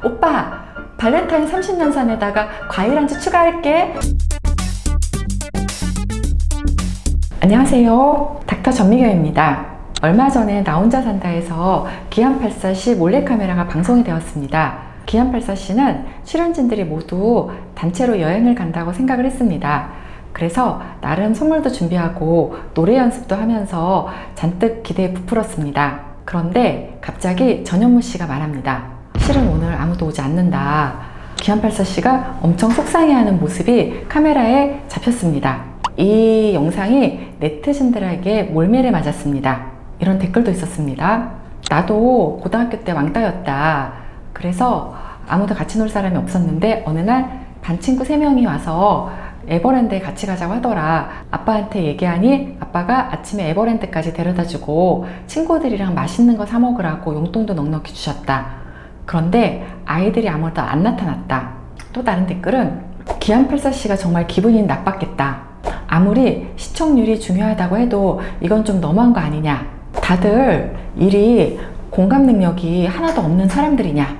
오빠, 발렌타인 30년산에다가 과일 안주 추가할게. 안녕하세요, 닥터 전미경입니다. 얼마 전에 나 혼자 산다에서 기안84C 몰래카메라가 방송이 되었습니다. 기안84C는 출연진들이 모두 단체로 여행을 간다고 생각을 했습니다. 그래서 나름 선물도 준비하고 노래 연습도 하면서 잔뜩 기대에 부풀었습니다. 그런데 갑자기 전현무 씨가 말합니다. 실은 오늘 아무도 오지 않는다. 기안84C가 엄청 속상해하는 모습이 카메라에 잡혔습니다. 이 영상이 네티즌들에게 몰매를 맞았습니다. 이런 댓글도 있었습니다. 나도 고등학교 때 왕따였다. 그래서 아무도 같이 놀 사람이 없었는데 어느 날 반 친구 3명이 와서 에버랜드에 같이 가자고 하더라. 아빠한테 얘기하니 아빠가 아침에 에버랜드까지 데려다주고 친구들이랑 맛있는 거 사 먹으라고 용돈도 넉넉히 주셨다. 그런데 아이들이 아무도 안 나타났다. 또 다른 댓글은 기안84C가 정말 기분이 나빴겠다. 아무리 시청률이 중요하다고 해도 이건 좀 너무한 거 아니냐. 다들 일이 공감 능력이 하나도 없는 사람들이냐.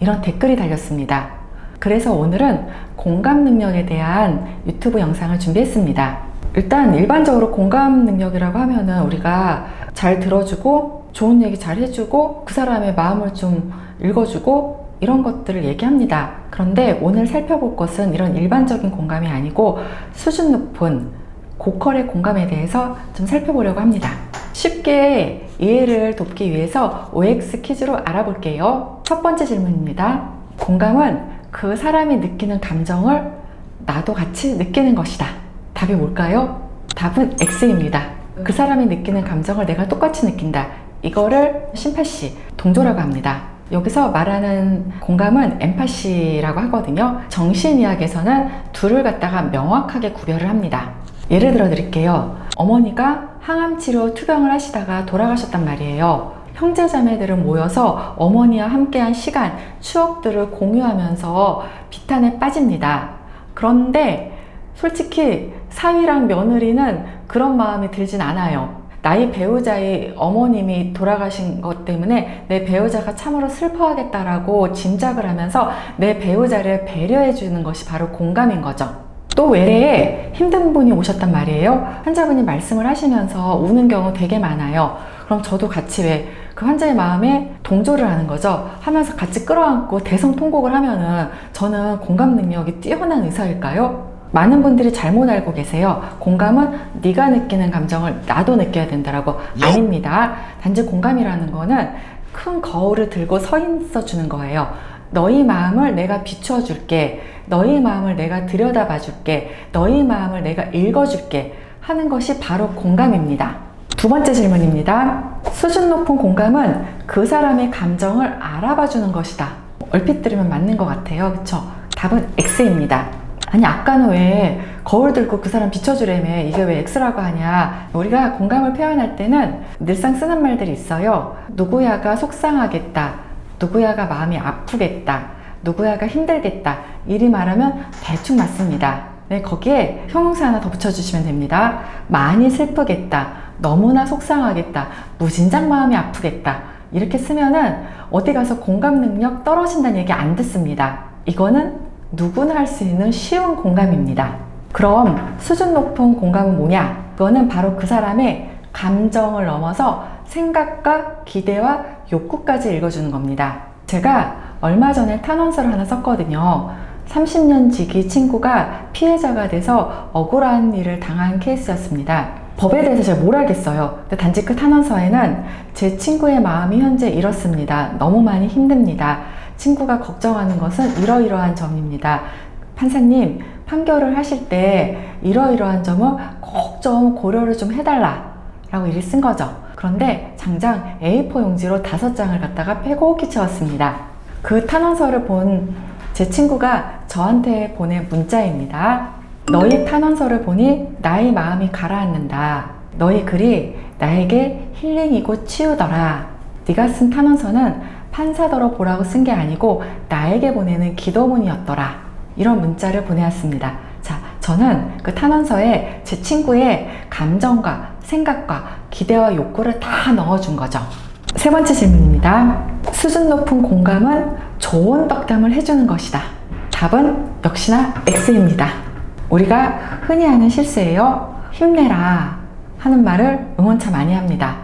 이런 댓글이 달렸습니다. 그래서 오늘은 공감 능력에 대한 유튜브 영상을 준비했습니다. 일단 일반적으로 공감 능력이라고 하면은 우리가 잘 들어주고 좋은 얘기 잘 해주고 그 사람의 마음을 좀 읽어주고 이런 것들을 얘기합니다. 그런데 오늘 살펴볼 것은 이런 일반적인 공감이 아니고 수준 높은 고퀄의 공감에 대해서 좀 살펴보려고 합니다. 쉽게 이해를 돕기 위해서 OX 퀴즈로 알아볼게요. 첫 번째 질문입니다. 공감은 그 사람이 느끼는 감정을 나도 같이 느끼는 것이다. 답이 뭘까요? 답은 X입니다. 그 사람이 느끼는 감정을 내가 똑같이 느낀다. 이거를 심파시, 동조라고 합니다. 여기서 말하는 공감은 엠파시라고 하거든요. 정신의학에서는 둘을 갖다가 명확하게 구별을 합니다. 예를 들어 드릴게요. 어머니가 항암치료 투병을 하시다가 돌아가셨단 말이에요. 형제자매들은 모여서 어머니와 함께한 시간, 추억들을 공유하면서 비탄에 빠집니다. 그런데 솔직히 사위랑 며느리는 그런 마음이 들진 않아요. 나의 배우자의 어머님이 돌아가신 것 때문에 내 배우자가 참으로 슬퍼하겠다라고 짐작을 하면서 내 배우자를 배려해 주는 것이 바로 공감인 거죠. 또 외래에 힘든 분이 오셨단 말이에요. 환자분이 말씀을 하시면서 우는 경우 되게 많아요. 그럼 저도 같이 그 환자의 마음에 동조를 하는 거죠. 하면서 같이 끌어안고 대성통곡을 하면은 저는 공감 능력이 뛰어난 의사일까요? 많은 분들이 잘못 알고 계세요. 공감은 네가 느끼는 감정을 나도 느껴야 된다라고. 아닙니다. 단지 공감이라는 거는 큰 거울을 들고 서 있어 주는 거예요. 너희 마음을 내가 비추어 줄게. 너희 마음을 내가 들여다봐 줄게. 너희 마음을 내가 읽어 줄게 하는 것이 바로 공감입니다. 두 번째 질문입니다. 수준 높은 공감은 그 사람의 감정을 알아봐 주는 것이다. 얼핏 들으면 맞는 것 같아요. 그쵸? 답은 X입니다. 아니 아까는 왜 거울 들고 그 사람 비춰주래며 이게 왜 X라고 하냐. 우리가 공감을 표현할 때는 늘상 쓰는 말들이 있어요. 누구야가 속상하겠다. 누구야가 마음이 아프겠다. 누구야가 힘들겠다. 이리 말하면 대충 맞습니다. 네, 거기에 형용사 하나 더 붙여주시면 됩니다. 많이 슬프겠다. 너무나 속상하겠다. 무진장 마음이 아프겠다. 이렇게 쓰면은 어디 가서 공감 능력 떨어진다는 얘기 안 듣습니다. 이거는 누구나 할 수 있는 쉬운 공감입니다. 그럼 수준 높은 공감은 뭐냐? 그거는 바로 그 사람의 감정을 넘어서 생각과 기대와 욕구까지 읽어주는 겁니다. 제가 얼마 전에 탄원서를 하나 썼거든요. 30년 지기 친구가 피해자가 돼서 억울한 일을 당한 케이스였습니다. 법에 대해서 제가 뭘 알겠어요. 근데 단지 그 탄원서에는 제 친구의 마음이 현재 이렇습니다. 너무 많이 힘듭니다. 친구가 걱정하는 것은 이러이러한 점입니다. 판사님, 판결을 하실 때 이러이러한 점을 꼭 좀 고려를 좀 해달라 라고 일을 쓴 거죠. 그런데 장장 A4 용지로 5장을 갖다가 빼곡히 채웠습니다. 그 탄원서를 본 제 친구가 저한테 보낸 문자입니다. 너희 탄원서를 보니 나의 마음이 가라앉는다. 너희 글이 나에게 힐링이고 치유더라. 네가 쓴 탄원서는 판사더러 보라고 쓴 게 아니고 나에게 보내는 기도문이었더라. 이런 문자를 보내왔습니다. 자, 저는 그 탄원서에 제 친구의 감정과 생각과 기대와 욕구를 다 넣어준 거죠. 세 번째 질문입니다. 수준 높은 공감은 좋은 덕담을 해주는 것이다. 답은 역시나 X입니다. 우리가 흔히 하는 실수예요. 힘내라 하는 말을 응원차 많이 합니다.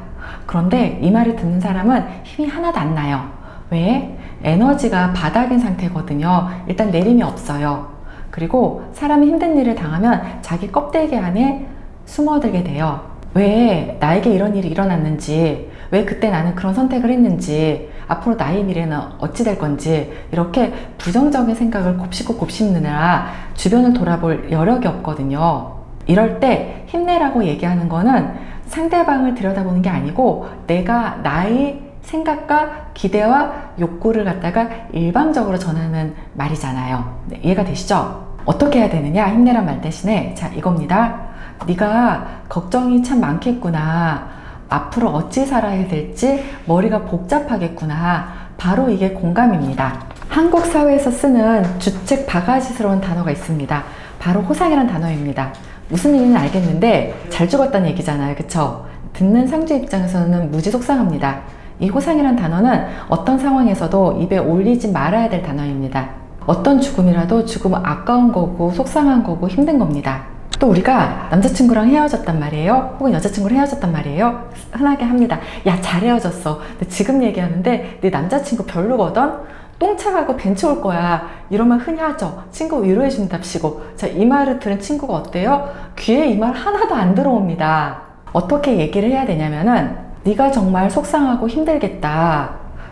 그런데 이 말을 듣는 사람은 힘이 하나도 안 나요. 왜? 에너지가 바닥인 상태거든요. 일단 내림이 없어요. 그리고 사람이 힘든 일을 당하면 자기 껍데기 안에 숨어들게 돼요. 왜 나에게 이런 일이 일어났는지, 왜 그때 나는 그런 선택을 했는지, 앞으로 나의 미래는 어찌 될 건지, 이렇게 부정적인 생각을 곱씹느라 주변을 돌아볼 여력이 없거든요. 이럴 때 힘내라고 얘기하는 거는 상대방을 들여다보는 게 아니고 내가 나의 생각과 기대와 욕구를 갖다가 일방적으로 전하는 말이잖아요. 네, 이해가 되시죠? 어떻게 해야 되느냐? 힘내란 말 대신에 자, 이겁니다. 네가 걱정이 참 많겠구나. 앞으로 어찌 살아야 될지 머리가 복잡하겠구나. 바로 이게 공감입니다. 한국 사회에서 쓰는 주책 바가지스러운 단어가 있습니다. 바로 호상이란 단어입니다. 무슨 의미는 알겠는데 잘 죽었다는 얘기잖아요. 그쵸? 듣는 상주 입장에서는 무지 속상합니다. 이 호상이란 단어는 어떤 상황에서도 입에 올리지 말아야 될 단어입니다. 어떤 죽음이라도 죽음은 아까운 거고 속상한 거고 힘든 겁니다. 또 우리가 남자친구랑 헤어졌단 말이에요. 혹은 여자친구랑 헤어졌단 말이에요. 흔하게 합니다. 야, 잘 헤어졌어. 근데 지금 얘기하는데 네 남자친구 별로거든? 똥차 가고 벤츠 올 거야. 이러면 흔히 하죠. 친구 위로해준답시고. 자, 이 말을 들은 친구가 어때요? 귀에 이 말 하나도 안 들어옵니다. 어떻게 얘기를 해야 되냐면은 네가 정말 속상하고 힘들겠다.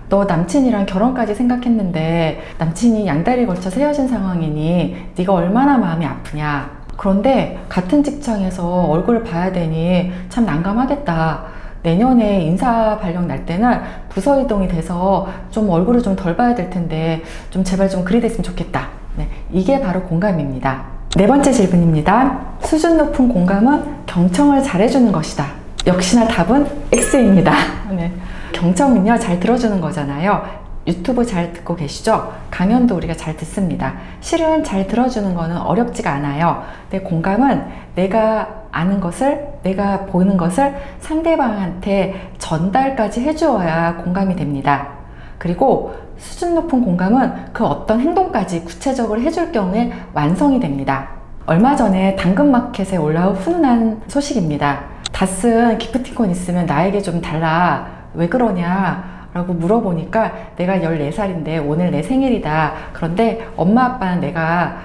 너 남친이랑 결혼까지 생각했는데 남친이 양다리 걸쳐서 헤어진 상황이니 네가 얼마나 마음이 아프냐. 그런데 같은 직장에서 얼굴을 봐야 되니 참 난감하겠다. 내년에 인사 발령 날 때는 부서 이동이 돼서 좀 얼굴을 좀 덜 봐야 될 텐데 좀 제발 좀 그리 됐으면 좋겠다. 네, 이게 바로 공감입니다. 네 번째 질문입니다. 수준 높은 공감은 경청을 잘해주는 것이다. 역시나 답은 X입니다. 네. 경청은요, 잘 들어주는 거잖아요. 유튜브 잘 듣고 계시죠? 강연도 우리가 잘 듣습니다. 실은 잘 들어주는 거는 어렵지가 않아요. 근데 공감은 내가 아는 것을, 내가 보이는 것을 상대방한테 전달까지 해주어야 공감이 됩니다. 그리고 수준 높은 공감은 그 어떤 행동까지 구체적으로 해줄 경우에 완성이 됩니다. 얼마 전에 당근마켓에 올라온 훈훈한 소식입니다. 다 쓴 기프티콘 있으면 나에게 좀 달라. 왜 그러냐? 라고 물어보니까 내가 14살인데 오늘 내 생일이다. 그런데 엄마 아빠는 내가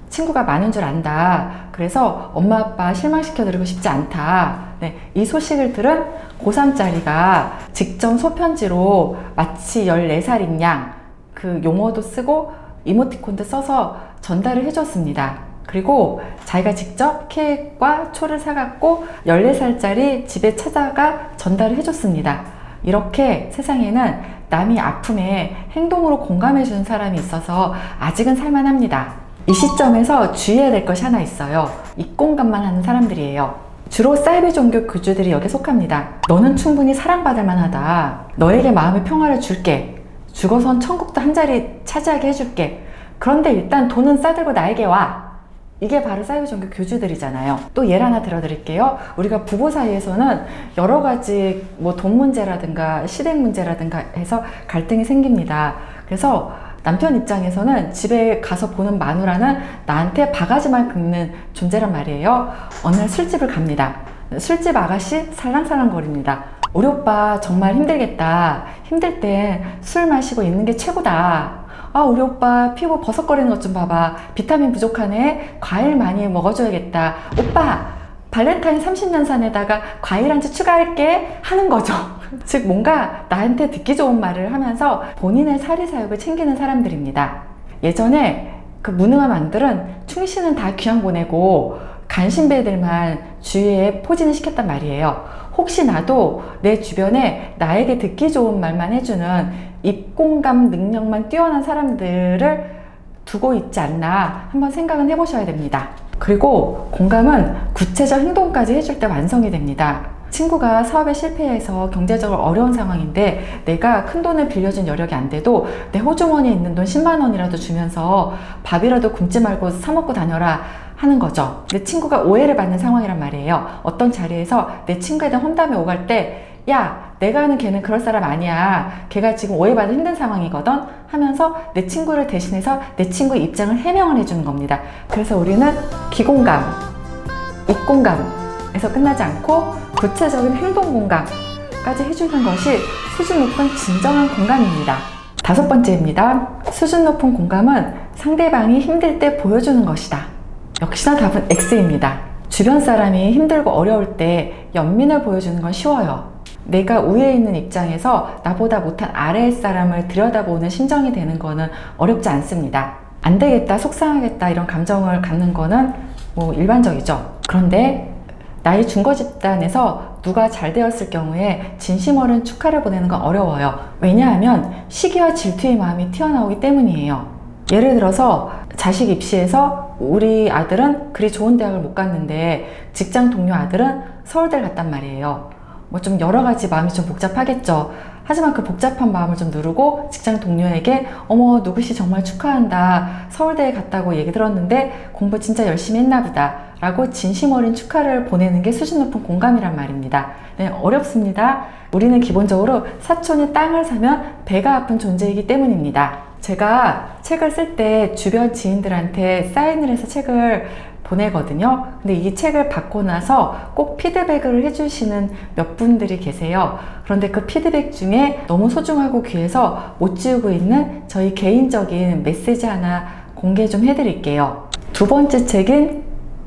친구가 많은 줄 안다. 그래서 엄마 아빠 실망시켜드리고 싶지 않다. 네, 이 소식을 들은 고3짜리가 직접 소편지로 마치 14살인 양 그 용어도 쓰고 이모티콘도 써서 전달을 해줬습니다. 그리고 자기가 직접 케이크와 초를 사갖고 14살짜리 집에 찾아가 전달을 해줬습니다. 이렇게 세상에는 남이 아픔에 행동으로 공감해주는 사람이 있어서 아직은 살만합니다. 이 시점에서 주의해야 될 것이 하나 있어요. 입공감만 하는 사람들이에요. 주로 사이비 종교 교주들이 여기에 속합니다. 너는 충분히 사랑받을 만하다. 너에게 마음의 평화를 줄게. 죽어선 천국도 한 자리 차지하게 해줄게. 그런데 일단 돈은 싸들고 나에게 와. 이게 바로 사이비 종교 교주들이잖아요. 또 예를 하나 들어드릴게요. 우리가 부부 사이에서는 여러 가지 뭐 돈 문제라든가 시댁 문제라든가 해서 갈등이 생깁니다. 그래서 남편 입장에서는 집에 가서 보는 마누라는 나한테 바가지만 긁는 존재란 말이에요. 어느 날 술집을 갑니다. 술집 아가씨 살랑살랑거립니다. 우리 오빠 정말 힘들겠다. 힘들 땐 술 마시고 있는 게 최고다. 아, 우리 오빠 피부 버석거리는 것 좀 봐봐. 비타민 부족하네. 과일 많이 먹어줘야겠다. 오빠 발렌타인 30년산에다가 과일 한 주 추가할게 하는 거죠. 즉 뭔가 나한테 듣기 좋은 말을 하면서 본인의 사리사욕을 챙기는 사람들입니다. 예전에 그 무능한 왕들은 충신은 다 귀양 보내고 간신배들만 주위에 포진을 시켰단 말이에요. 혹시 나도 내 주변에 나에게 듣기 좋은 말만 해주는 입공감 능력만 뛰어난 사람들을 두고 있지 않나 한번 생각은 해보셔야 됩니다. 그리고 공감은 구체적 행동까지 해줄 때 완성이 됩니다. 친구가 사업에 실패해서 경제적으로 어려운 상황인데 내가 큰 돈을 빌려준 여력이 안 돼도 내 호주머니에 있는 돈 10만 원이라도 주면서 밥이라도 굶지 말고 사 먹고 다녀라 하는 거죠. 내 친구가 오해를 받는 상황이란 말이에요. 어떤 자리에서 내 친구에 대한 험담이 오갈 때 야, 내가 아는 걔는 그럴 사람 아니야. 걔가 지금 오해받아 힘든 상황이거든 하면서 내 친구를 대신해서 내 친구의 입장을 해명을 해주는 겁니다. 그래서 우리는 기공감, 입공감에서 끝나지 않고 구체적인 행동 공감까지 해주는 것이 수준 높은 진정한 공감입니다. 5번째입니다. 수준 높은 공감은 상대방이 힘들 때 보여주는 것이다. 역시나 답은 X입니다. 주변 사람이 힘들고 어려울 때 연민을 보여주는 건 쉬워요. 내가 위에 있는 입장에서 나보다 못한 아래의 사람을 들여다보는 심정이 되는 거는 어렵지 않습니다. 안 되겠다, 속상하겠다 이런 감정을 갖는 거는 뭐 일반적이죠. 그런데 나의 중거 집단에서 누가 잘 되었을 경우에 진심 어린 축하를 보내는 건 어려워요. 왜냐하면 시기와 질투의 마음이 튀어나오기 때문이에요. 예를 들어서 자식 입시에서 우리 아들은 그리 좋은 대학을 못 갔는데 직장 동료 아들은 서울대를 갔단 말이에요. 뭐 좀 여러 가지 마음이 좀 복잡하겠죠. 하지만 그 복잡한 마음을 좀 누르고 직장 동료에게 어머 누구씨 정말 축하한다. 서울대에 갔다고 얘기 들었는데 공부 진짜 열심히 했나 보다 라고 진심 어린 축하를 보내는 게 수준 높은 공감이란 말입니다. 네, 어렵습니다. 우리는 기본적으로 사촌이 땅을 사면 배가 아픈 존재이기 때문입니다. 제가 책을 쓸 때 주변 지인들한테 사인을 해서 책을 보내거든요. 근데 이 책을 받고 나서 꼭 피드백을 해주시는 몇 분들이 계세요. 그런데 그 피드백 중에 너무 소중하고 귀해서 못 지우고 있는 저희 개인적인 메시지 하나 공개 좀 해드릴게요. 2번째 책인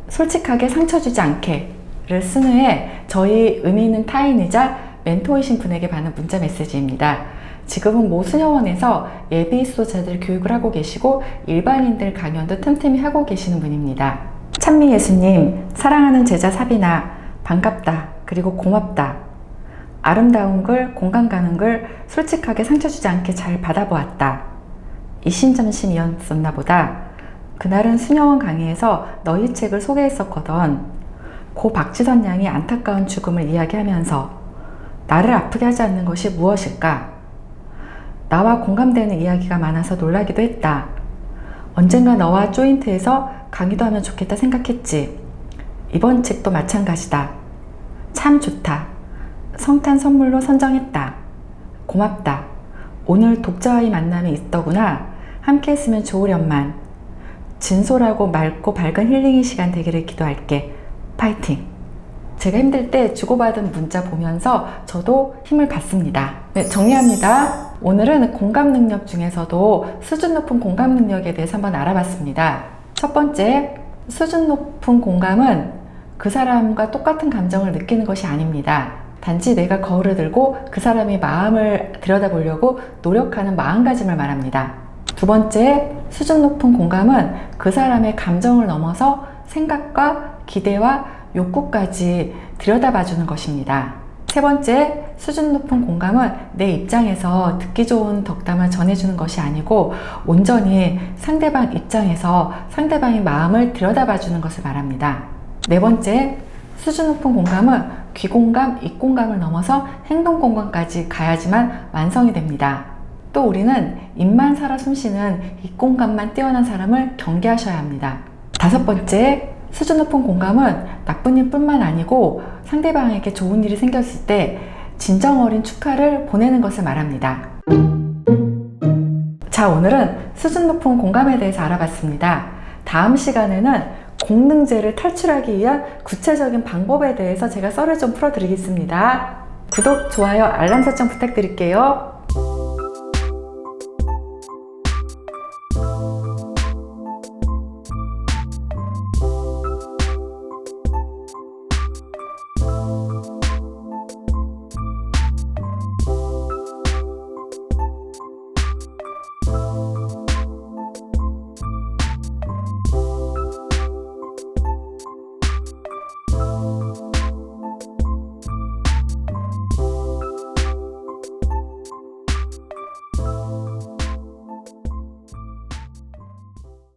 솔직하게 상처 주지 않게를 쓴 후에 저희 의미 있는 타인이자 멘토이신 분에게 받는 문자 메시지입니다. 지금은 모 수녀원에서 예비 수도자들 교육을 하고 계시고 일반인들 강연도 틈틈이 하고 계시는 분입니다. 찬미 예수님, 사랑하는 제자 사비나, 반갑다, 그리고 고맙다. 아름다운 글, 공감 가는 글, 솔직하게 상처 주지 않게 잘 받아보았다. 이심점심이었었나 보다. 그날은 수녀원 강의에서 너희 책을 소개했었거든. 고 박지선 양이 안타까운 죽음을 이야기하면서 나를 아프게 하지 않는 것이 무엇일까? 나와 공감되는 이야기가 많아서 놀라기도 했다. 언젠가 너와 조인트에서 강의도 하면 좋겠다 생각했지. 이번 책도 마찬가지다. 참 좋다. 성탄 선물로 선정했다. 고맙다. 오늘 독자와의 만남이 있더구나. 함께 했으면 좋으련만. 진솔하고 맑고 밝은 힐링의 시간 되기를 기도할게. 파이팅! 제가 힘들 때 주고받은 문자 보면서 저도 힘을 받습니다. 네, 정리합니다. 오늘은 공감 능력 중에서도 수준 높은 공감 능력에 대해서 한번 알아봤습니다. 첫 번째, 수준 높은 공감은 그 사람과 똑같은 감정을 느끼는 것이 아닙니다. 단지 내가 거울을 들고 그 사람의 마음을 들여다보려고 노력하는 마음가짐을 말합니다. 2번째, 수준 높은 공감은 그 사람의 감정을 넘어서 생각과 기대와 욕구까지 들여다봐주는 것입니다. 3번째, 수준 높은 공감은 내 입장에서 듣기 좋은 덕담을 전해주는 것이 아니고 온전히 상대방 입장에서 상대방의 마음을 들여다봐주는 것을 말합니다. 4번째, 수준 높은 공감은 귀공감, 입공감을 넘어서 행동공감까지 가야지만 완성이 됩니다. 또 우리는 입만 살아 숨쉬는 입공감만 뛰어난 사람을 경계하셔야 합니다. 5번째, 수준 높은 공감은 나쁜 일뿐만 아니고 상대방에게 좋은 일이 생겼을 때 진정 어린 축하를 보내는 것을 말합니다. 자, 오늘은 수준 높은 공감에 대해서 알아봤습니다. 다음 시간에는 공능제를 탈출하기 위한 구체적인 방법에 대해서 제가 썰을 좀 풀어드리겠습니다. 구독, 좋아요, 알람 설정 부탁드릴게요.